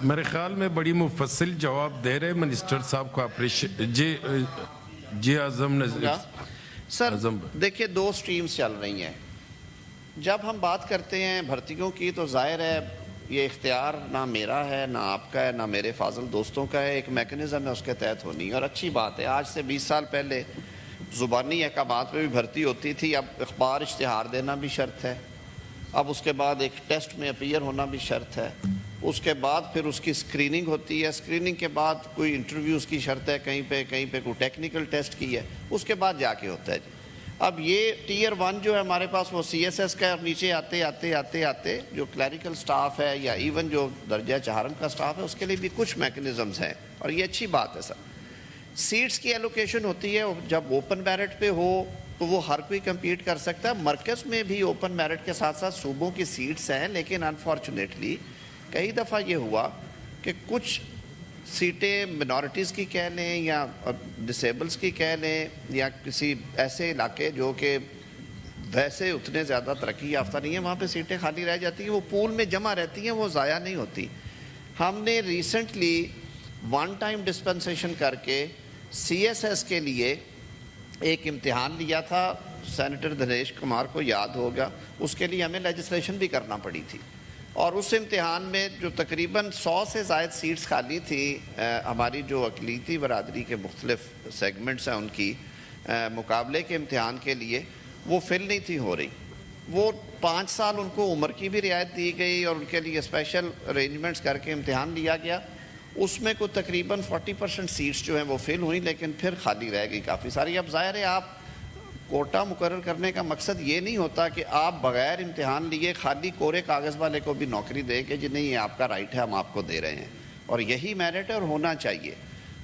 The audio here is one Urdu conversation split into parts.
میرے خیال میں بڑی مفصل جواب دے رہے منسٹر صاحب کو اپریشیٹ جی اعظم سر دیکھیں دو سٹریمز چل رہی ہیں. جب ہم بات کرتے ہیں بھرتیوں کی تو ظاہر ہے یہ اختیار نہ میرا ہے نہ آپ کا ہے نہ میرے فاضل دوستوں کا ہے. ایک میکنزم ہے اس کے تحت ہونی اور اچھی بات ہے. آج سے 20 سال پہلے زبانی احکامات پہ بھی بھرتی ہوتی تھی. اب اخبار اشتہار دینا بھی شرط ہے. اب اس کے بعد ایک ٹیسٹ میں اپیئر ہونا بھی شرط ہے. اس کے بعد پھر اس کی سکریننگ ہوتی ہے. سکریننگ کے بعد کوئی انٹرویوز کی شرط ہے, کہیں پہ کوئی ٹیکنیکل ٹیسٹ کی ہے, اس کے بعد جا کے ہوتا ہے. اب یہ ٹیئر 1 جو ہے ہمارے پاس وہ سی ایس ایس کا ہے. اور نیچے آتے جو کلیریکل سٹاف ہے یا ایون جو درجہ چہارم کا سٹاف ہے اس کے لیے بھی کچھ میکنزمز ہیں اور یہ اچھی بات ہے. سر سیٹس کی ایلوکیشن ہوتی ہے جب اوپن میرٹ پہ ہو تو وہ ہر کوئی کمپیٹ کر سکتا ہے. مرکز میں بھی اوپن میرٹ کے ساتھ ساتھ صوبوں کی سیٹس ہیں, لیکن انفارچونیٹلی کئی دفعہ یہ ہوا کہ کچھ سیٹیں منارٹیز کی کہہ لیں یا ڈسیبلز کی کہہ لیں یا کسی ایسے علاقے جو کہ ویسے اتنے زیادہ ترقی یافتہ نہیں ہیں, وہاں پہ سیٹیں خالی رہ جاتی ہیں. وہ پول میں جمع رہتی ہیں, وہ ضائع نہیں ہوتی. ہم نے ریسنٹلی ون ٹائم ڈسپنسیشن کر کے سی ایس ایس کے لیے ایک امتحان لیا تھا. سینیٹر دھنیش کمار کو یاد ہوگا, اس کے لیے ہمیں لیجسلیشن بھی کرنا پڑی تھی. اور اس امتحان میں جو تقریباً 100 سے زائد سیٹس خالی تھی, ہماری جو اقلیتی برادری کے مختلف سیگمنٹس ہیں ان کی مقابلے کے امتحان کے لیے وہ فل نہیں تھی ہو رہی. وہ 5 سال ان کو عمر کی بھی رعایت دی گئی اور ان کے لیے اسپیشل ارینجمنٹس کر کے امتحان لیا گیا. اس میں کوئی تقریباً 40% سیٹس جو ہیں وہ فل ہوئیں, لیکن پھر خالی رہ گئی کافی ساری. اب ظاہر ہے آپ کوٹا مقرر کرنے کا مقصد یہ نہیں ہوتا کہ آپ بغیر امتحان لیے خالی کورے کاغذ والے کو بھی نوکری دے کہ جی نہیں یہ آپ کا رائٹ ہے ہم آپ کو دے رہے ہیں, اور یہی میرٹ ہے اور ہونا چاہیے.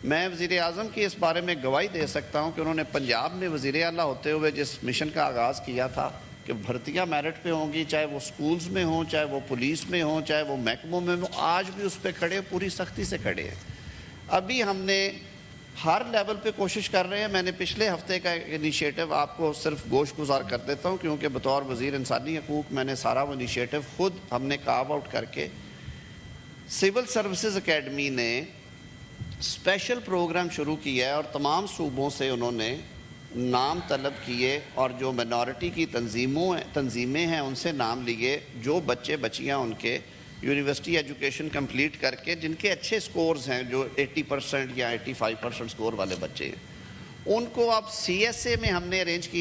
میں وزیر اعظم کی اس بارے میں گواہی دے سکتا ہوں کہ انہوں نے پنجاب میں وزیر اعلیٰ ہوتے ہوئے جس مشن کا آغاز کیا تھا کہ بھرتیاں میرٹ پہ ہوں گی, چاہے وہ سکولز میں ہوں, چاہے وہ پولیس میں ہوں, چاہے وہ محکموں میں ہوں, آج بھی اس پہ کھڑے, پوری سختی سے کھڑے ہیں. ابھی ہم نے ہر لیول پہ کوشش کر رہے ہیں. میں نے پچھلے ہفتے کا انیشیٹو آپ کو صرف گوش گزار کر دیتا ہوں کیونکہ بطور وزیر انسانی حقوق میں نے سارا وہ انیشیٹو خود ہم نے کارو آؤٹ کر کے سول سروسز اکیڈمی نے اسپیشل پروگرام شروع کیا ہے اور تمام صوبوں سے انہوں نے نام طلب کیے اور جو مینورٹی کی تنظیمیں ہیں ان سے نام لیے, جو بچے بچیاں ان کے یونیورسٹی ایجوکیشن کمپلیٹ کر کے جن کے اچھے سکورز ہیں, جو 80% یا 85% سکور والے بچے ہیں, ان کو اب سی ایس اے میں ہم نے ارینج کیا